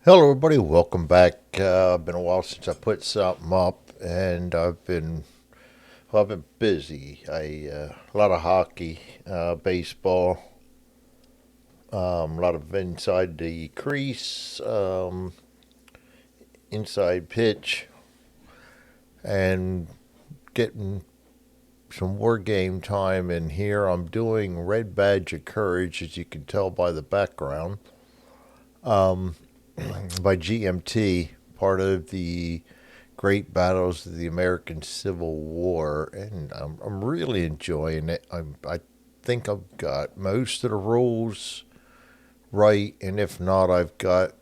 Hello, everybody. Welcome back. Been a while since I put something up, and I've been busy. A lot of hockey, baseball, a lot of inside the crease, inside pitch, and getting some war game time in here. I'm doing Red Badge of Courage, as you can tell by the background, by GMT, part of the great battles of the American Civil War, and I'm really enjoying it. I think I've got most of the rules right, and if not, I've got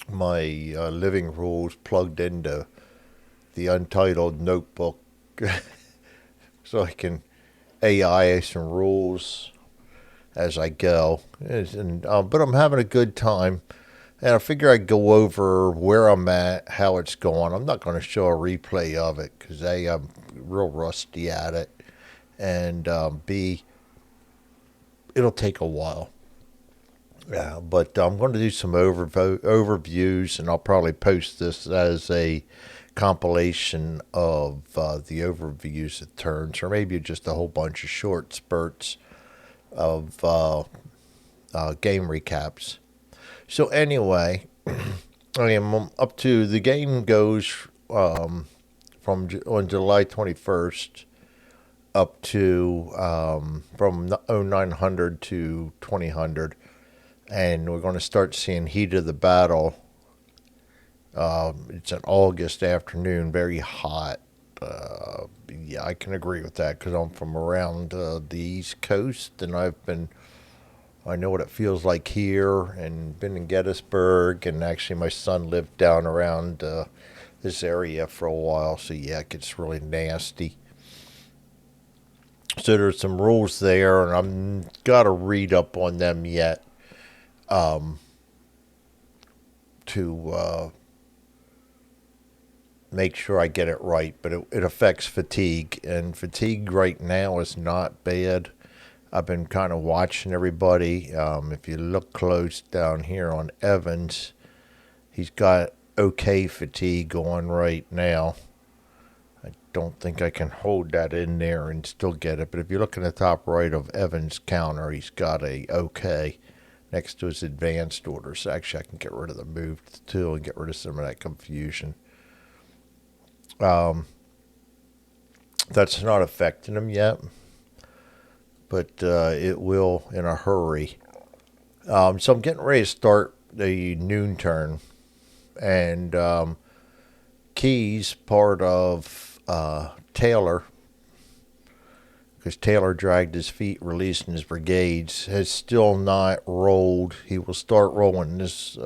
my living rules plugged into the Untitled notebook, so I can AI some rules as I go. But I'm having a good time. And I figure I'd go over where I'm at, how it's going. I'm not going to show a replay of it because A, I'm real rusty at it, and B, it'll take a while. Yeah, but I'm going to do some overviews, and I'll probably post this as a compilation of the overviews of turns, or maybe just a whole bunch of short spurts of game recaps. So anyway, I am up to the game goes from on July 21st up to from 0900 to 2000, and we're going to start seeing heat of the battle. It's an August afternoon, very hot. Yeah, I can agree with that because I'm from around the East Coast, and I know what it feels like here, and been in Gettysburg, and actually my son lived down around this area for a while, so yeah, it gets really nasty. So there's some rules there, and I'm got to read up on them yet to make sure I get it right. But it affects fatigue, and fatigue right now is not bad. I've been kind of watching everybody. If you look close down here on Evans, he's got okay fatigue going right now. I don't think I can hold that in there and still get it. But if you look in the top right of Evans' counter, he's got a okay next to his advanced orders. Actually, I can get rid of the move too and get rid of some of that confusion. Um, that's not affecting him yet, but it will in a hurry. So I'm getting ready to start the noon turn, and Keys, part of Taylor, because Taylor dragged his feet releasing his brigades, has still not rolled. He will start rolling this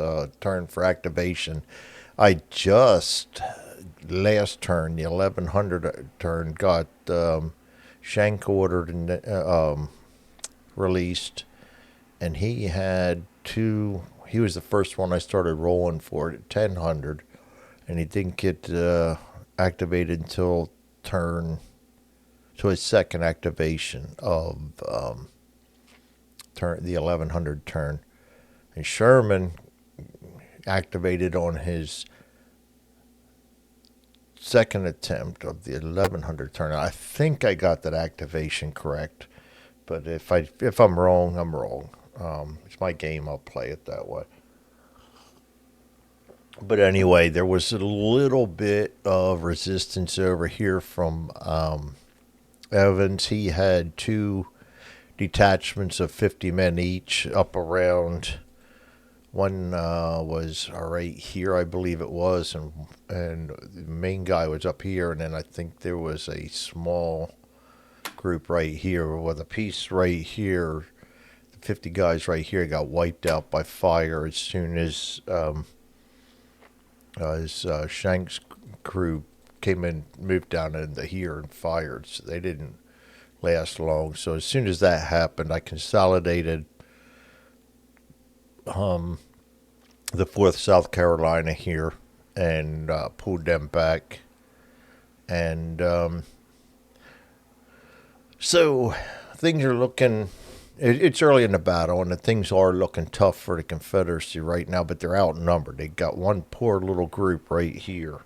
turn for activation. I just last turn, the 1100 turn, got Shank ordered and released, and he had two. He was the first one I started rolling for at 1000, and he didn't get activated until turn. So his second activation of turn the 1100 turn, and Sherman activated on his second attempt of the 1100 turn. I think I got that activation correct, but if I'm wrong, I'm wrong. It's my game. I'll play it that way. But anyway, there was a little bit of resistance over here from Evans. He had two detachments of 50 men each up around. One was right here, I believe it was, and the main guy was up here, and then I think there was a small group right here with a piece right here. The 50 guys right here got wiped out by fire as soon as Shank's crew came in, moved down into here and fired. So they didn't last long. So as soon as that happened, I consolidated the 4th South Carolina here and pulled them back. And so things are looking it's early in the battle, and the things are looking tough for the Confederacy right now, but they're outnumbered. They got one poor little group right here,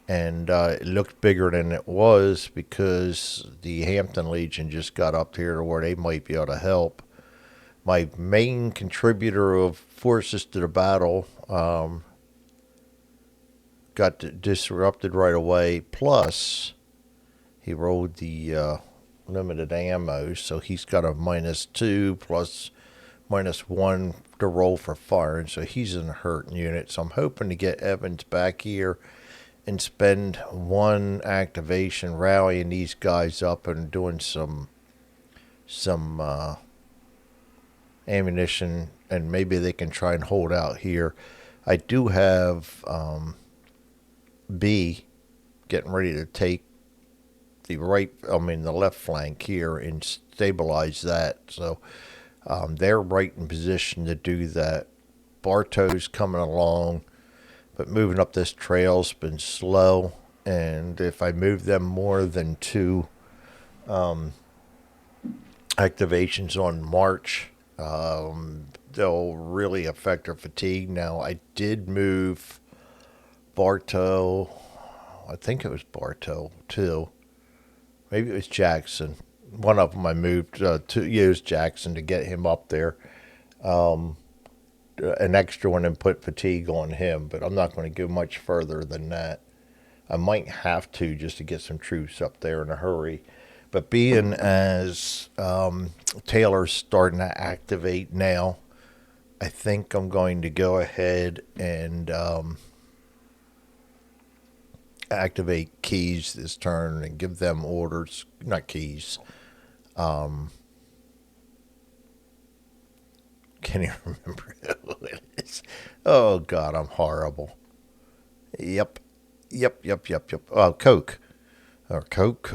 and it looked bigger than it was because the Hampton Legion just got up here to where they might be able to help. My main contributor of forces to the battle got disrupted right away. Plus, he rolled the limited ammo, so he's got a -2 plus -1 to roll for firing, so he's in a hurting unit. So I'm hoping to get Evans back here and spend one activation rallying these guys up and doing some ammunition, and maybe they can try and hold out here. I do have B getting ready to take the left flank here and stabilize that. So they're right in position to do that. Bartow's coming along, but moving up this trail's been slow. And if I move them more than 2 activations on march, they'll really affect our fatigue. Now, I did move Bartow. I think it was Bartow, too. Maybe it was Jackson. One of them I moved to use Jackson to get him up there. An extra one and put fatigue on him, but I'm not going to go much further than that. I might have to just to get some troops up there in a hurry. But being as Taylor's starting to activate now, I think I'm going to go ahead and activate Keys this turn and give them orders. Not Keys. Can't even remember who it is. Oh, God, I'm horrible. Yep. Oh, Coke. Or Coke.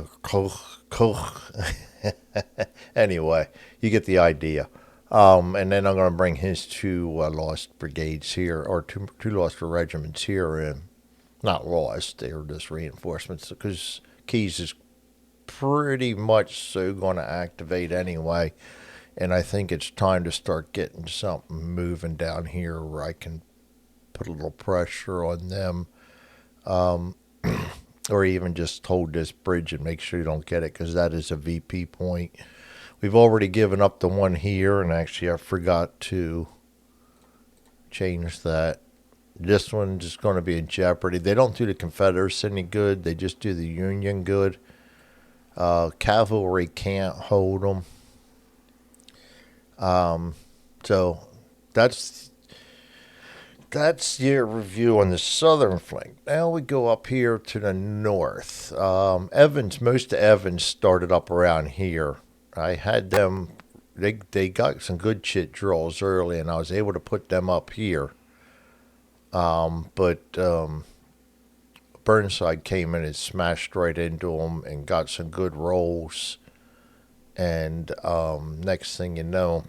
Anyway, you get the idea. And then I'm going to bring his 2 lost brigades here, or two lost regiments here in. Not lost, they were just reinforcements, because Keys is pretty much so going to activate anyway. And I think it's time to start getting something moving down here where I can put a little pressure on them. Or even just hold this bridge and make sure you don't get it, because that is a VP point. We've already given up the one here, and actually I forgot to change that. This one's just going to be in jeopardy. They don't do the Confederates any good. They just do the Union good. Cavalry can't hold them. So that's your review on the southern flank. Now we go up here to the north. Most of Evans started up around here. I had them, they got some good Chit drills early, and I was able to put them up here. But Burnside came in and smashed right into them and got some good rolls. And next thing you know,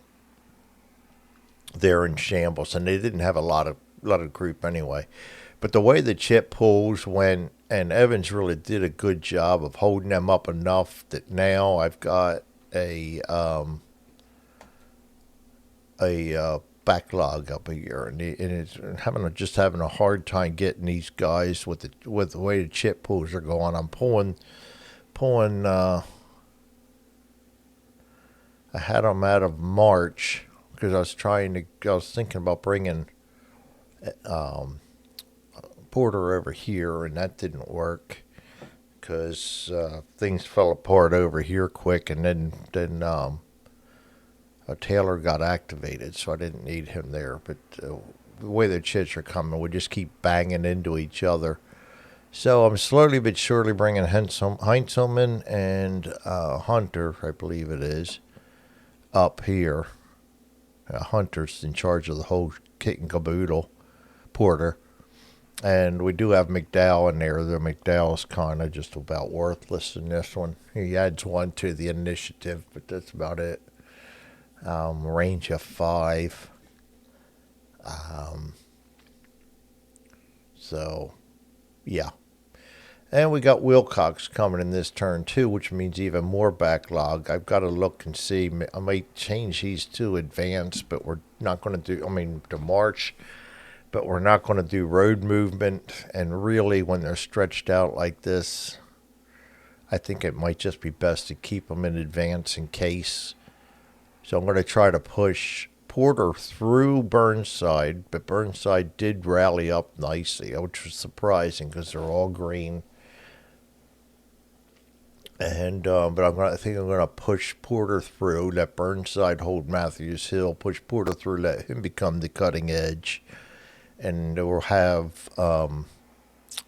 they're in shambles, and they didn't have a lot of group anyway. But the way the Chit pulls went, and Evans really did a good job of holding them up enough that now I've got a backlog up here, and it's having a hard time getting these guys with the way the Chit pulls are going. I'm pulling. I had them out of March because I was thinking about bringing Porter over here, and that didn't work because things fell apart over here quick, and then Taylor got activated, so I didn't need him there. But the way the Chits are coming, we just keep banging into each other. So I'm slowly but surely bringing Heinzelman and Hunter, I believe it is, up here. Hunter's in charge of the whole kit and caboodle, Porter. And we do have McDowell in there, though McDowell's kind of just about worthless in this one. He adds 1 to the initiative, but that's about it. Range of 5. So, yeah. And we got Wilcox coming in this turn too, which means even more backlog. I've got to look and see. I might change these to advance, but we're not going to do, to March, but we're not going to do road movement. And really, when they're stretched out like this, I think it might just be best to keep them in advance in case. So I'm going to try to push Porter through Burnside, but Burnside did rally up nicely, which was surprising because they're all green. And but I think I'm gonna push Porter through, let Burnside hold Matthews Hill, push Porter through, let him become the cutting edge, and we'll have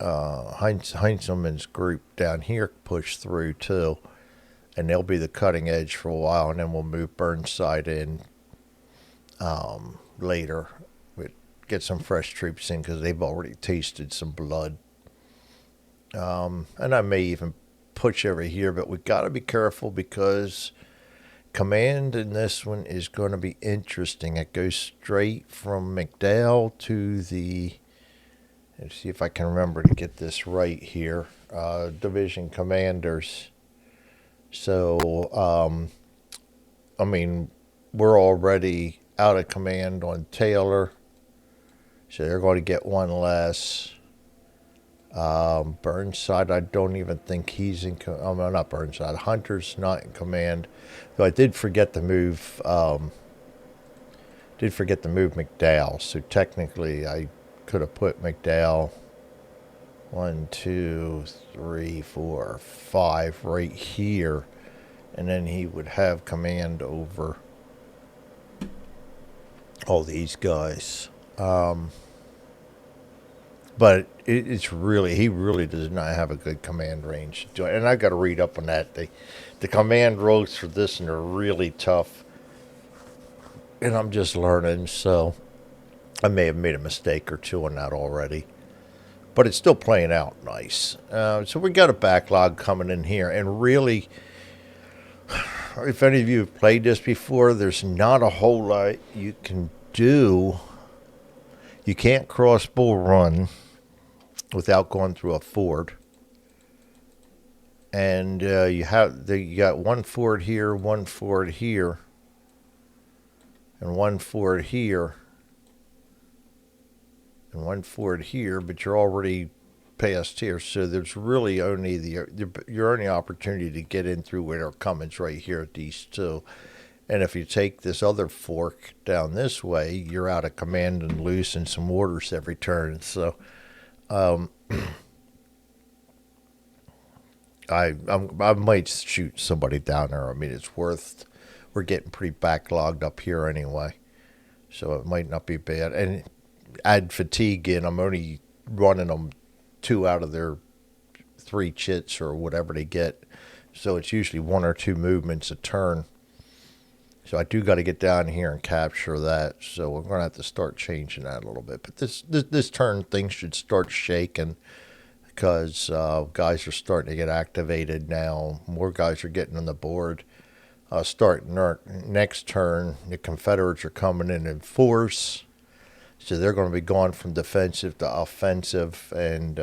Heinzelman's group down here push through too, and they'll be the cutting edge for a while, and then we'll move Burnside in later. We get some fresh troops in because they've already tasted some blood, and I may even push over here, but we got to be careful because command in this one is going to be interesting. It goes straight from McDowell to the, let's see if I can remember to get this right here, division commanders. So we're already out of command on Taylor, so they're going to get one less. Burnside, I don't even think he's in. Not Burnside. Hunter's not in command. Though I did forget to move. McDowell. So technically, I could have put McDowell 1, 2, 3, 4, 5 right here, and then he would have command over all these guys. But it's really, he really does not have a good command range. And I've got to read up on that. The command roles for this and are really tough. And I'm just learning, so I may have made a mistake or two on that already. But it's still playing out nice. So we got a backlog coming in here. And really, if any of you have played this before, there's not a whole lot you can do. You can't cross Bull Run without going through a ford. And you got one ford here, one ford here, and one ford here, and one ford here, but you're already past here, so there's really only your only opportunity to get in through where Cummins right here at these two. And if you take this other fork down this way, you're out of command and loose and some orders every turn. So I might shoot somebody down there. It's worth. We're getting pretty backlogged up here anyway, so it might not be bad. And add fatigue in. I'm only running them 2 out of their 3 chits or whatever they get, so it's usually 1 or 2 movements a turn. So I do got to get down here and capture that. So we're going to have to start changing that a little bit. But this turn, things should start shaking because guys are starting to get activated now. More guys are getting on the board. Starting our next turn, the Confederates are coming in force. So they're going to be going from defensive to offensive. And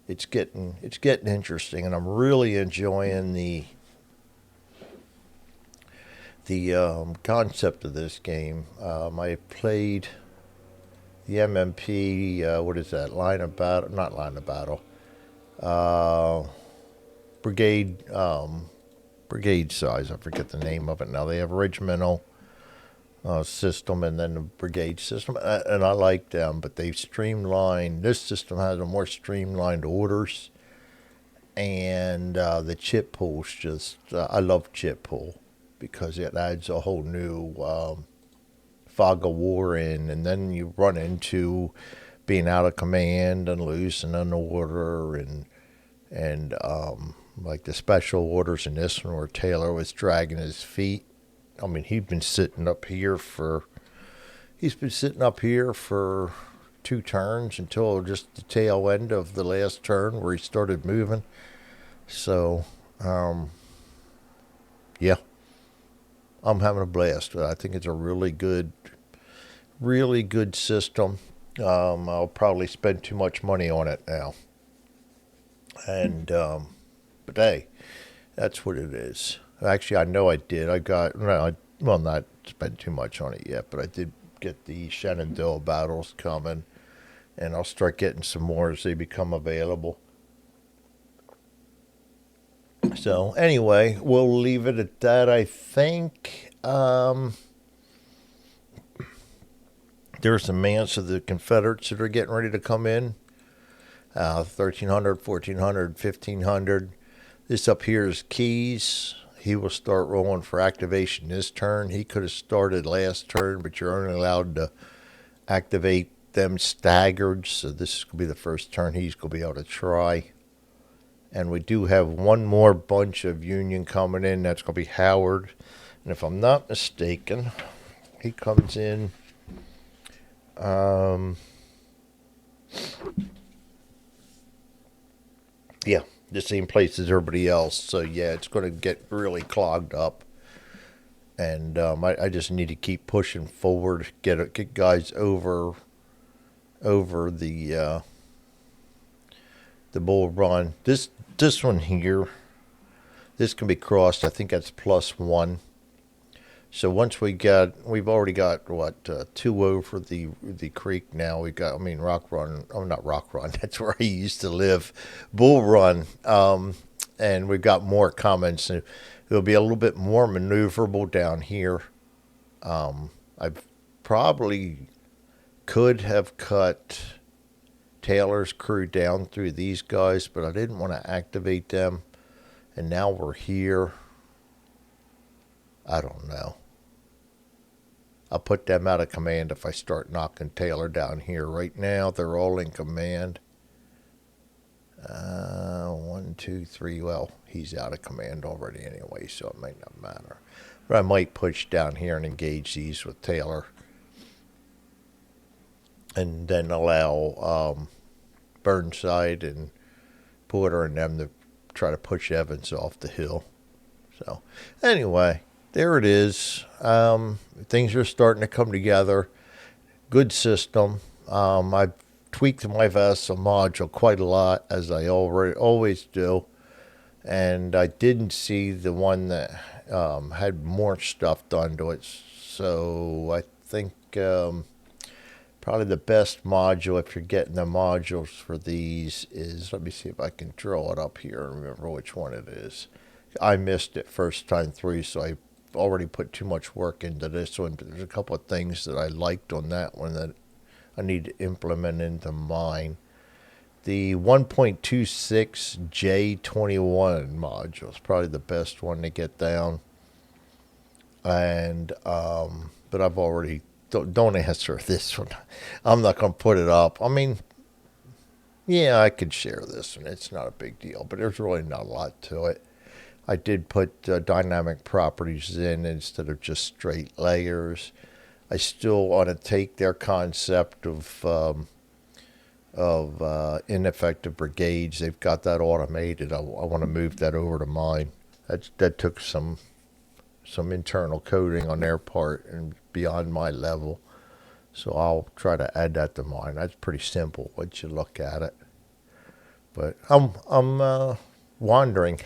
it's getting interesting. And I'm really enjoying the concept of this game. I played the MMP, what is that, line of battle, not line of battle, brigade size, I forget the name of it now. They have a regimental system and then the brigade system, and I like them, but they've streamlined, this system has a more streamlined orders, and the chit pool's just, I love chit pool, because it adds a whole new fog of war in, and then you run into being out of command and losing an order, and like the special orders in this one where Taylor was dragging his feet. He'd been sitting up here for 2 turns until just the tail end of the last turn where he started moving. So, yeah. I'm having a blast. I think it's a really good system. I'll probably spend too much money on it now. And but hey, that's what it is. Actually, I know I did. I got well, not spent too much on it yet, but I did get the Shenandoah battles coming, and I'll start getting some more as they become available. So anyway, we'll leave it at that. I think there's some mans of the Confederates that are getting ready to come in. 1300, 1400, 1500. This up here is Keys. He will start rolling for activation this turn. He could have started last turn, but you're only allowed to activate them staggered. So this is going to be the first turn he's going to be able to try. And we do have one more bunch of Union coming in. That's going to be Howard. And if I'm not mistaken, he comes in. Yeah, the same place as everybody else. So yeah, it's going to get really clogged up. And I just need to keep pushing forward, get guys over the Bull Run. This one here, this can be crossed. I think that's +1. So once we've already got what 2 over the creek now. We got, I mean, Rock Run. Oh, not Rock Run. That's where he used to live. Bull Run. And we've got more comments. And it'll be a little bit more maneuverable down here. I probably could have cut Taylor's crew down through these guys, but I didn't want to activate them. And now we're here. I don't know. I'll put them out of command if I start knocking Taylor down here. Right now, they're all in command. 1, 2, 3. Well, he's out of command already anyway, so it might not matter. But I might push down here and engage these with Taylor. And then allow Burnside and Porter and them to try to push Evans off the hill. So, anyway, there it is. Things are starting to come together. Good system. I've tweaked my Vessel module quite a lot, as I always do. And I didn't see the one that had more stuff done to it. So I think probably the best module, if you're getting the modules for these, is, let me see if I can draw it up here and remember which one it is. I missed it first time through, so I already put too much work into this one. But there's a couple of things that I liked on that one that I need to implement into mine. The 1.26J21 module is probably the best one to get down. And but I've already don't answer this one. I'm not going to put it up. I mean, yeah, I could share this one. It's not a big deal, but there's really not a lot to it. I did put dynamic properties in instead of just straight layers. I still want to take their concept of ineffective brigades. They've got that automated. I want to move that over to mine. That took some internal coding on their part and beyond my level. So I'll try to add that to mine. That's pretty simple once you look at it. But I'm wandering.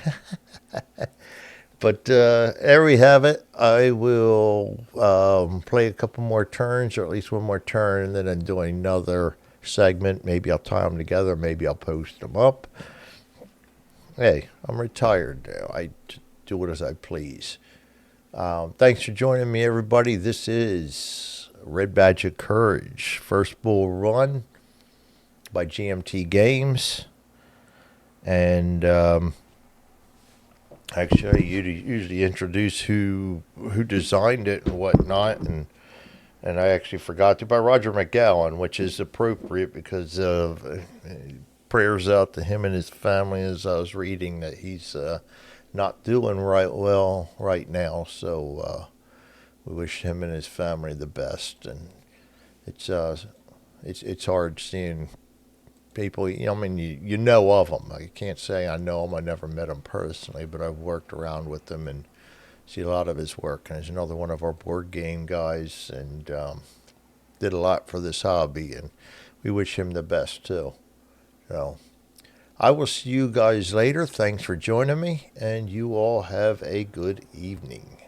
But there we have it. I will play a couple more turns, or at least one more turn, and then I'm doing another segment. Maybe I'll tie them together. Maybe I'll post them up. Hey, I'm retired now. I do it as I please. Thanks for joining me, everybody. This is Red Badge of Courage, First Bull Run by GMT Games. And actually, I usually introduce who designed it and whatnot. And I actually forgot to, by Roger McGowan, which is appropriate because of prayers out to him and his family as I was reading that he's not doing well right now. So we wish him and his family the best. And it's hard seeing people. I mean, you know of them. I can't say I know them. I never met them personally, but I've worked around with them and see a lot of his work. And he's another one of our board game guys, and did a lot for this hobby. And we wish him the best too. So I will see you guys later. Thanks for joining me, and you all have a good evening.